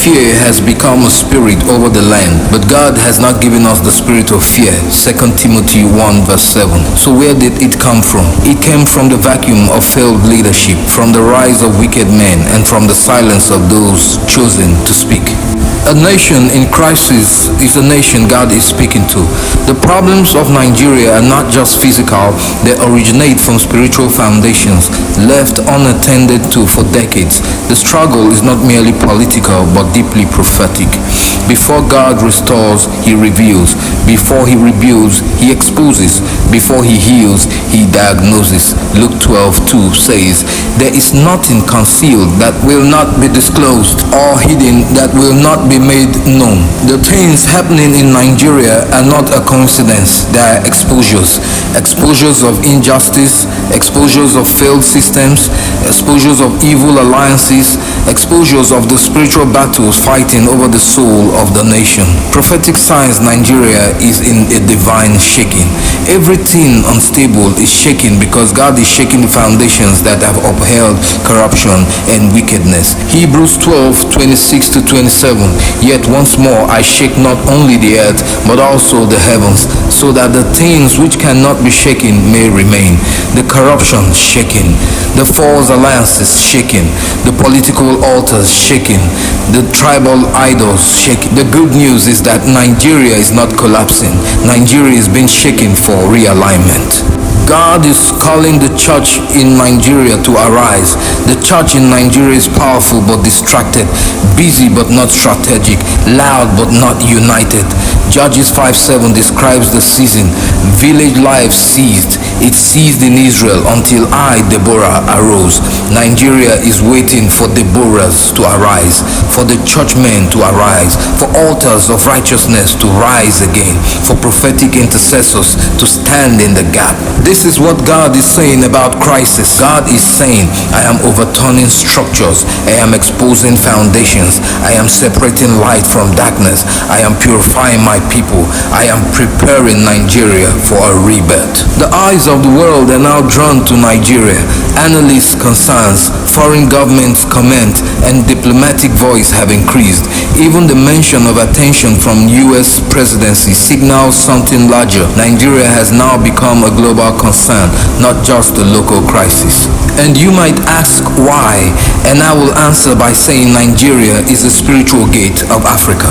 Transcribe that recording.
Fear has become a spirit over the land, but God has not given us the spirit of fear. 2 Timothy 1 verse 7. So where did it come from? It came from the vacuum of failed leadership, from the rise of wicked men, and from the silence of those chosen to speak. A nation in crisis is a nation God is speaking to. The problems of Nigeria are not just physical, they originate from spiritual foundations left unattended to for decades. The struggle is not merely political but deeply prophetic. Before God restores, He reveals. Before He rebuilds, He exposes. Before He heals, He diagnoses. Luke 12:2 says, "There is nothing concealed that will not be disclosed, or hidden that will not be made known." The things happening in Nigeria are not a coincidence. They are exposures. Exposures of injustice, exposures of failed systems, exposures of evil alliances, exposures of the spiritual battles fighting over the soul of the nation. Prophetic signs: Nigeria is in a divine shaking. Everything unstable is shaking because God is shaking the foundations that have upheld corruption and wickedness. Hebrews 12:26-27. "Yet once more I shake not only the earth, but also the heavens, so that the things which cannot be shaken may remain." The corruption shaken, the false alliances shaken, the political altars shaken, the tribal idols shaken. The good news is that Nigeria is not collapsing. Nigeria is being shaken for realignment. God is calling the church in Nigeria to arise. The church in Nigeria is powerful but distracted, busy but not strategic, loud but not united. Judges 5:7 describes the season. Village life ceased. It ceased in Israel until I, Deborah, arose. Nigeria is waiting for Deborahs to arise, for the churchmen to arise, for altars of righteousness to rise again, for prophetic intercessors to stand in the gap. This is what God is saying about crisis. God is saying, "I am overturning structures. I am exposing foundations. I am separating light from darkness. I am purifying my people. I am preparing Nigeria for a rebirth." The eyes of the world are now drawn to Nigeria. Analysts' concerns, foreign governments' comment, and diplomatic voice have increased. Even the mention of attention from U.S. presidency signals something larger. Nigeria has now become a global concern, not just a local crisis. And you might ask why, and I will answer by saying Nigeria is the spiritual gate of Africa.